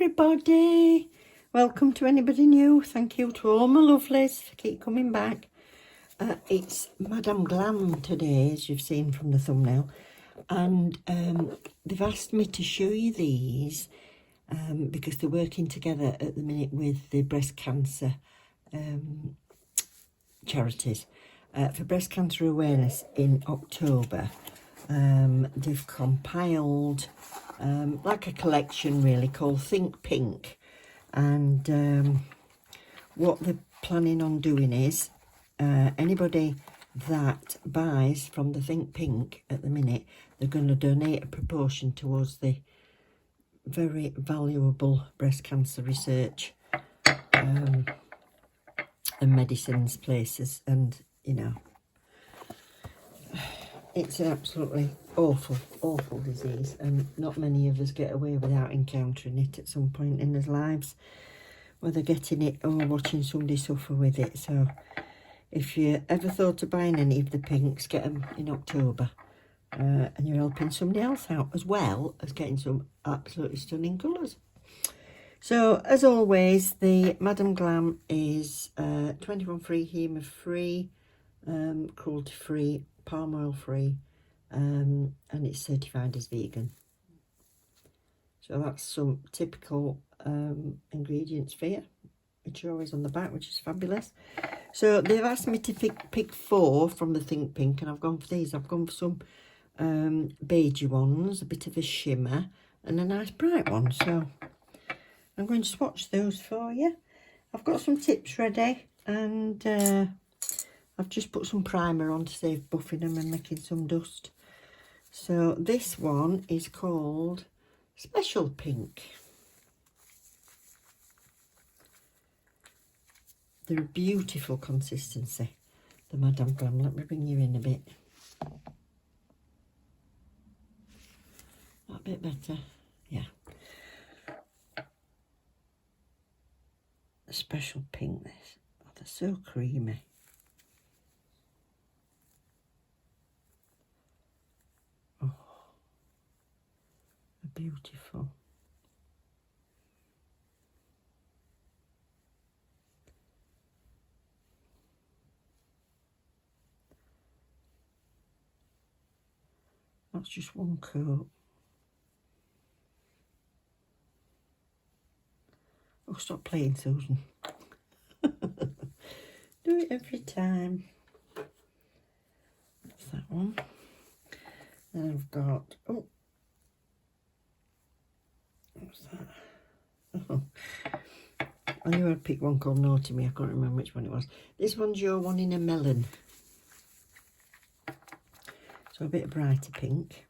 everybody, welcome to anybody new. Thank you to all my lovelies for keep coming back. It's Madame Glam today, as you've seen from the thumbnail, and they've asked me to show you these because they're working together at the minute with the breast cancer charities for breast cancer awareness in October. They've compiled like a collection really called Think Pink, and what they're planning on doing is anybody that buys from the Think Pink at the minute, they're going to donate a proportion towards the very valuable breast cancer research and medicines places. And you know, it's an absolutely awful disease, and not many of us get away without encountering it at some point in their lives, whether getting it or watching somebody suffer with it. So if you ever thought of buying any of the pinks, get them in October, and you're helping somebody else out as well as getting some absolutely stunning colours. So as always, the Madame Glam is 21 free, HEMA free, cruelty free, palm oil free, and it's certified as vegan. So that's some typical ingredients for you, which are always on the back, which is fabulous. So they've asked me to pick 4 from the Think Pink, and I've gone for these. I've gone for some beigey ones, a bit of a shimmer, and a nice bright one. So I'm going to swatch those for you. I've got some tips ready, and I've just put some primer on to save buffing them and making some dust. So this one is called Special Pink. They're a beautiful consistency, the Madame Glam. Let me bring you in a bit. That bit better, yeah. A Special Pink, this. Oh, they're so creamy. Oh, they're beautiful. That's just one coat. Oh, stop playing, Susan. Do it every time. That's that one. Then I've got, oh, what's that? Oh, I knew I'd pick one called Naughty Me. I can't remember which one it was. This one's Your One in a Melon. So a bit of brighter pink.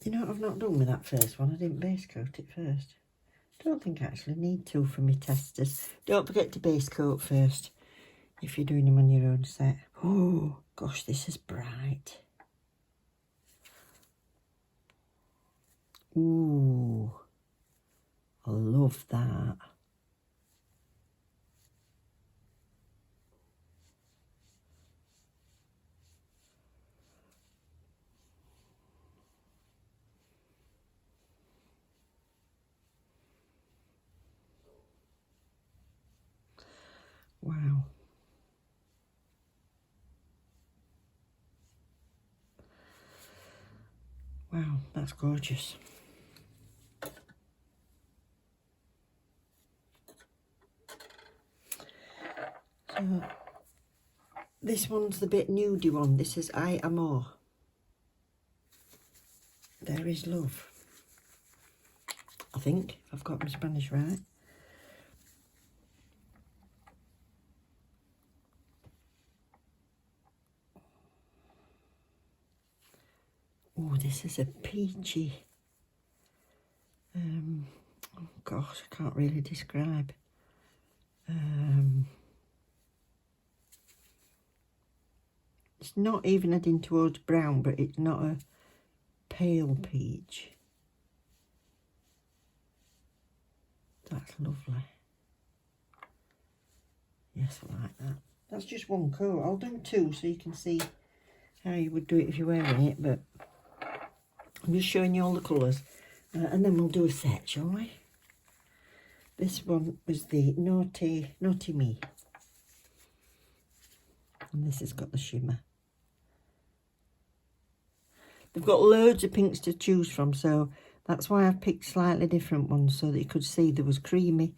You know what I've not done with that first one? I didn't base coat it first. Don't think I actually need to for my testers. Don't forget to base coat first if you're doing them on your own set. Oh gosh, this is bright. Ooh, I love that. Wow. Wow, that's gorgeous. So this one's the bit nudie one. This is I Amor. There is love. I think, if I've got my Spanish right. Oh, this is a peachy. Oh gosh, I can't really describe. It's not even heading towards brown, but it's not a pale peach. That's lovely. Yes, I like that. That's just one coat. I'll do 2 so you can see how you would do it if you're wearing it, but I'm just showing you all the colours, and then we'll do a set, shall we? This one was the Naughty Me, and this has got the shimmer. They've got loads of pinks to choose from, so that's why I've picked slightly different ones, so that you could see there was creamy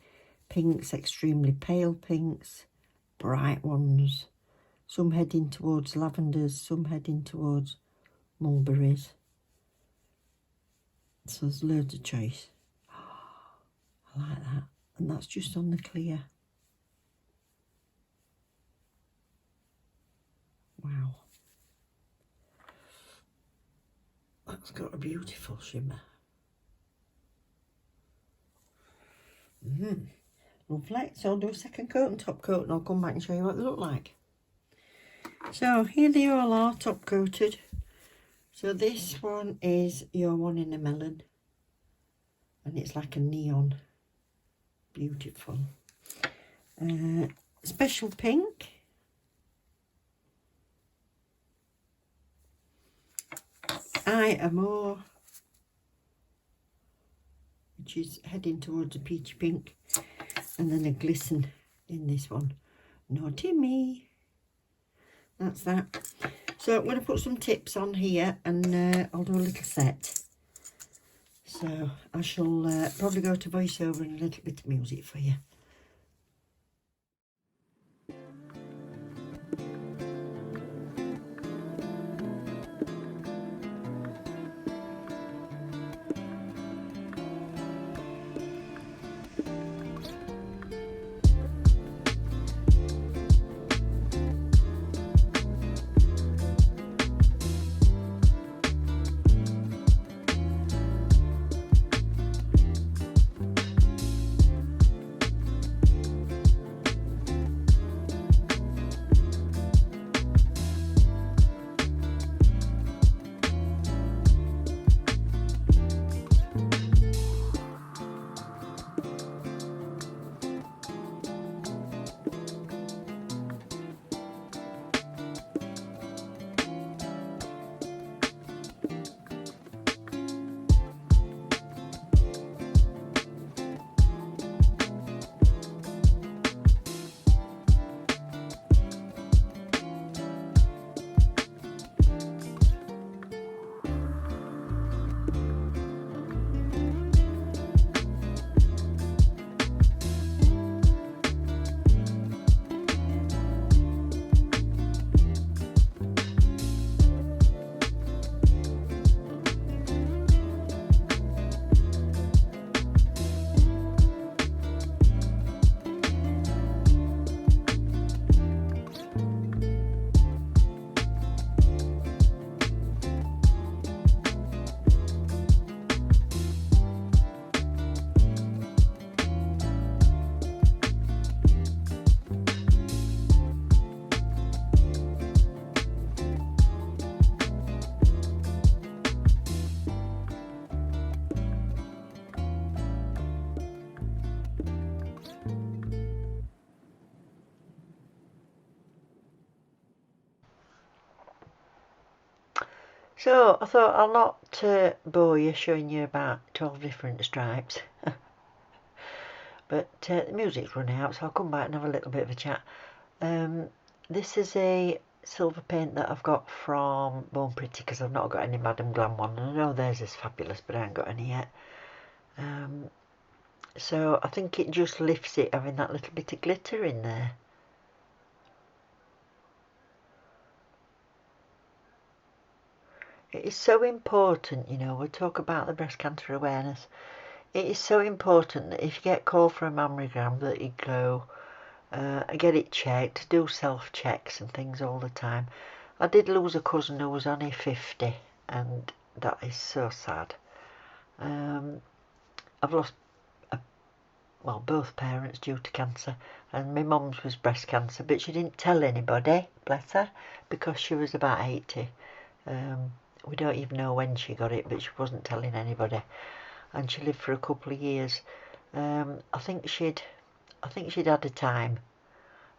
pinks, extremely pale pinks, bright ones, some heading towards lavenders, some heading towards mulberries. So there's loads of choice. I like that. And that's just on the clear. Wow. That's got a beautiful shimmer. Lovely. So I'll do a second coat and top coat, and I'll come back and show you what they look like. So here they all are, top coated. So this one is your one in a melon, and it's like a neon. Beautiful. Special pink. I Am More, which is heading towards a peachy pink, and then a glisten in this one. Naughty Me. That's that. So I'm going to put some tips on here, and I'll do a little set. So I shall probably go to voiceover and a little bit of music for you. So I thought I'll not bore you showing you about 12 different stripes. But the music's running out, so I'll come back and have a little bit of a chat. This is a silver paint that I've got from Bone Pretty, because I've not got any Madam Glam one. And I know theirs is fabulous, but I haven't got any yet. So I think it just lifts it, having that little bit of glitter in there. It is so important, you know, we talk about the breast cancer awareness. It is so important that if you get called for a mammogram, that you go get it checked, do self-checks and things all the time. I did lose a cousin who was only 50, and that is so sad. I've lost, well, both parents due to cancer, and my mum's was breast cancer, but she didn't tell anybody, bless her, because she was about 80. We don't even know when she got it, but she wasn't telling anybody, and she lived for a couple of years. I think she'd had a time,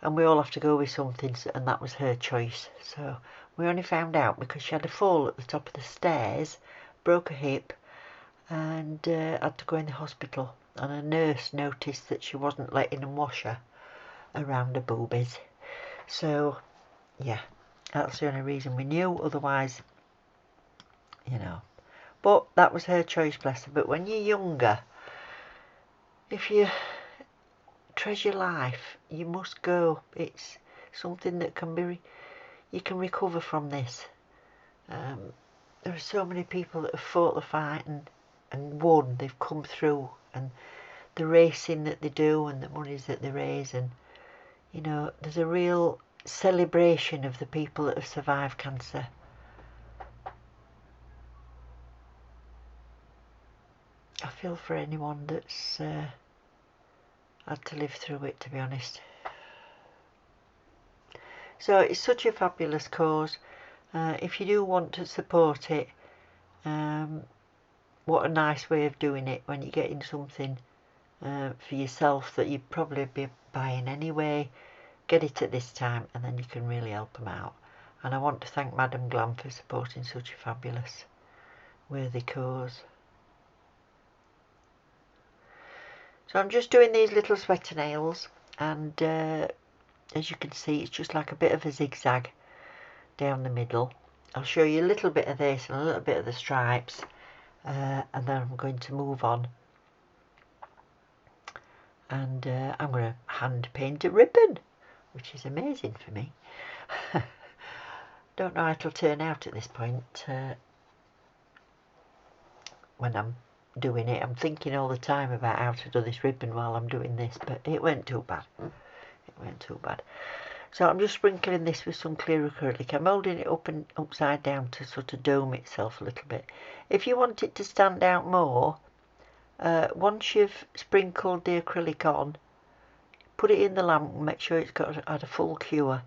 and we all have to go with something, and that was her choice. So we only found out because she had a fall at the top of the stairs, broke her hip and had to go in the hospital, and a nurse noticed that she wasn't letting them wash her around her boobies. So yeah, that's the only reason we knew, otherwise, you know. But that was her choice, bless her. But when you're younger, if you treasure life, you must go. It's something that can be, you can recover from this. There are so many people that have fought the fight and won. They've come through, and the racing that they do and the monies that they raise, and you know, there's a real celebration of the people that have survived cancer. I feel for anyone that's had to live through it, to be honest. So it's such a fabulous cause. If you do want to support it, what a nice way of doing it when you're getting something for yourself that you'd probably be buying anyway. Get it at this time, and then you can really help them out. And I want to thank Madam GLAM for supporting such a fabulous, worthy cause. So I'm just doing these little sweater nails, and as you can see, it's just like a bit of a zigzag down the middle. I'll show you a little bit of this and a little bit of the stripes, and then I'm going to move on, and I'm going to hand paint a ribbon, which is amazing for me. Don't know how it'll turn out at this point when I'm doing it. I'm thinking all the time about how to do this ribbon while I'm doing this, but it went too bad. It went too bad. So I'm just sprinkling this with some clear acrylic. I'm holding it up and upside down to sort of dome itself a little bit. If you want it to stand out more, once you've sprinkled the acrylic on, put it in the lamp and make sure it's had a full cure,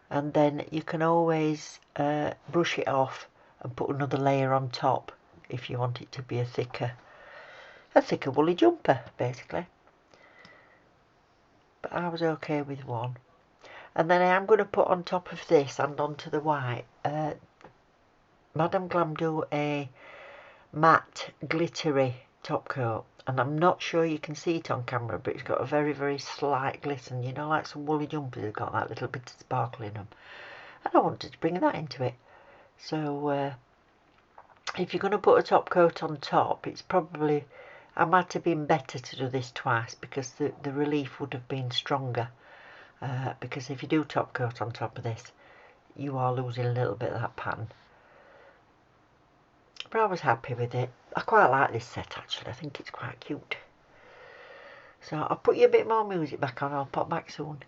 and then you can always brush it off and put another layer on top if you want it to be a thicker woolly jumper, basically. But I was okay with one. And then I am going to put on top of this and onto the white, Madam GLAM do a matte glittery top coat, and I'm not sure you can see it on camera, but it's got a very, very slight glisten, you know, like some woolly jumpers have got that little bit of sparkle in them, and I wanted to bring that into it. So if you're going to put a top coat on top, it's probably, I might have been better to do this twice, because the relief would have been stronger. Because if you do top coat on top of this, you are losing a little bit of that pattern. But I was happy with it. I quite like this set, actually. I think it's quite cute. So I'll put you a bit more music back on. I'll pop back soon.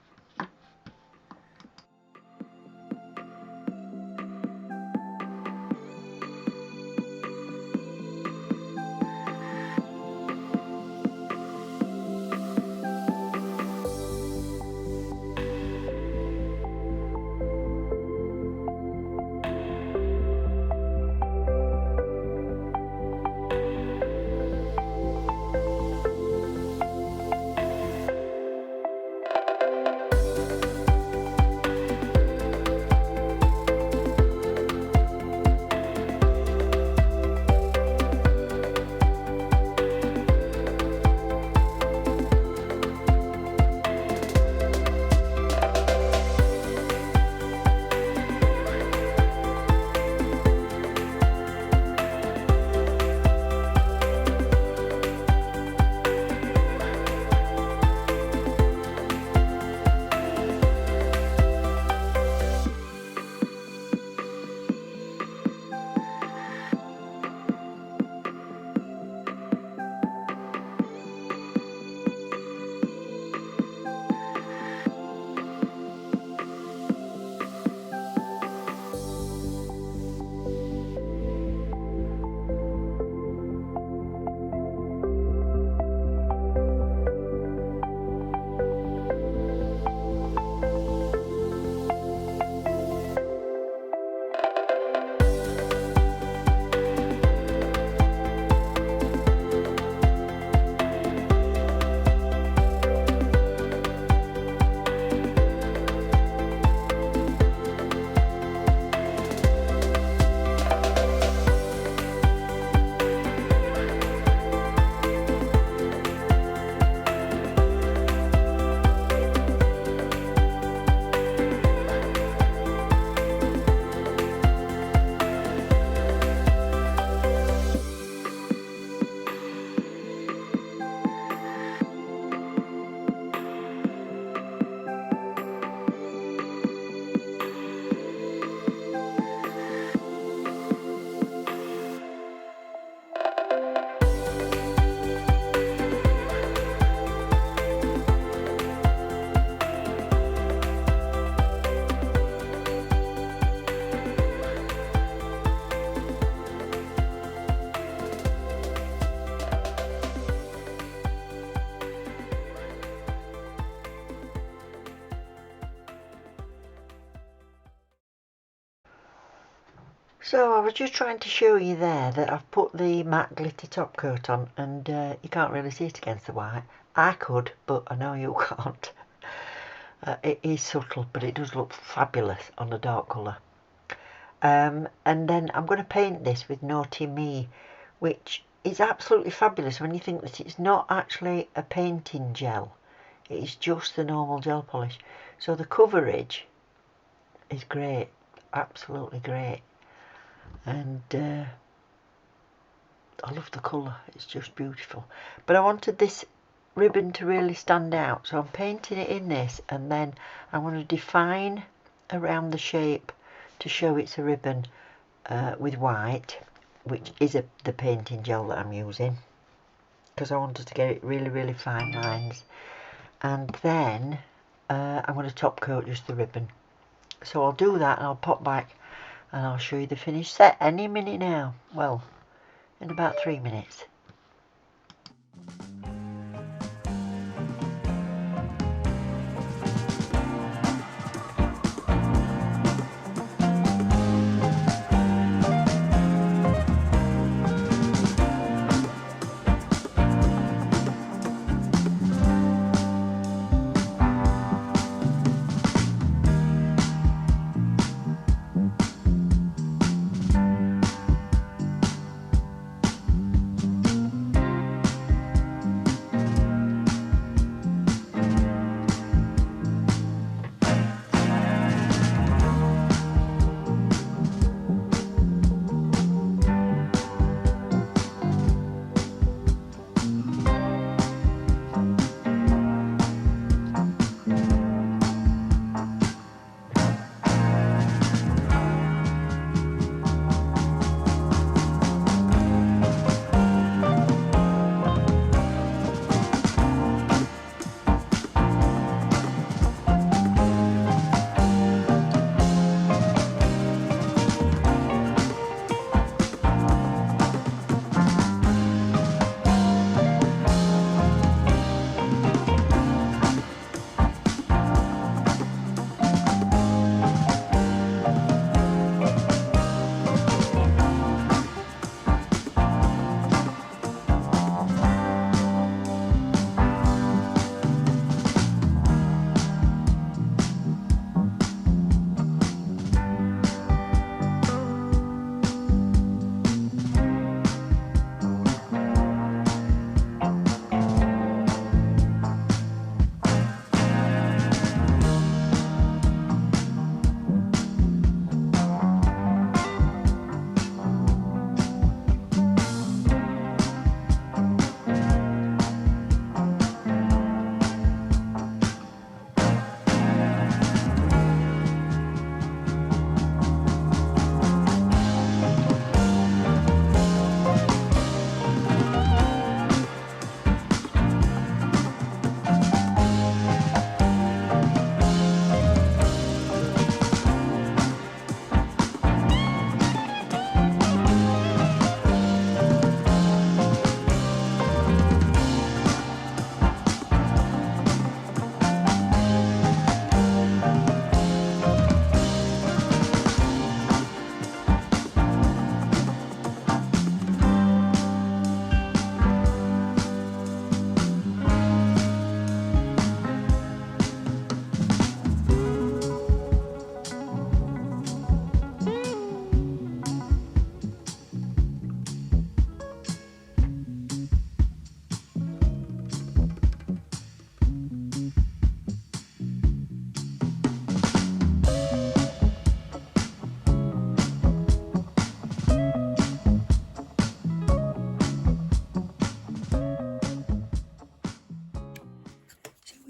So I was just trying to show you there that I've put the matte glitter top coat on, and you can't really see it against the white. I could, but I know you can't. It is subtle, but it does look fabulous on a dark colour. And then I'm going to paint this with Naughty Me, which is absolutely fabulous when you think that it's not actually a painting gel. It is just the normal gel polish. So the coverage is great, absolutely great. And I love the colour, it's just beautiful. But I wanted this ribbon to really stand out, so I'm painting it in this, and then I want to define around the shape to show it's a ribbon with white, which is the painting gel that I'm using, because I wanted to get it really fine lines. And then I'm going to top coat just the ribbon. So I'll do that and I'll pop back and I'll show you the finished set any minute now. Well, in about 3 minutes.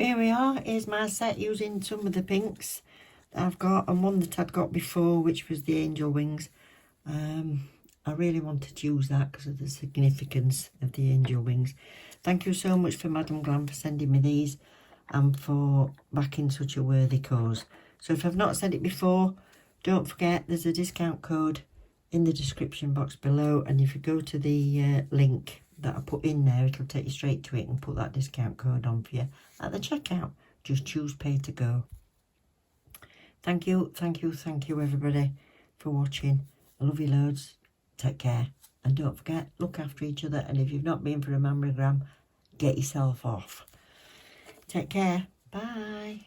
Here we are, here's my set using some of the pinks that I've got and one that I'd got before, which was the angel wings. I really wanted to use that because of the significance of the angel wings. Thank you so much for Madam Glam for sending me these and for backing such a worthy cause. So if I've not said it before, don't forget there's a discount code in the description box below, and if you go to the link that I put in there, it'll take you straight to it and put that discount code on for you at the checkout. Just choose pay to go. Thank you everybody for watching, I love you loads. Take care. And don't forget, look after each other. And if you've not been for a mammogram, get yourself off. Take care. Bye.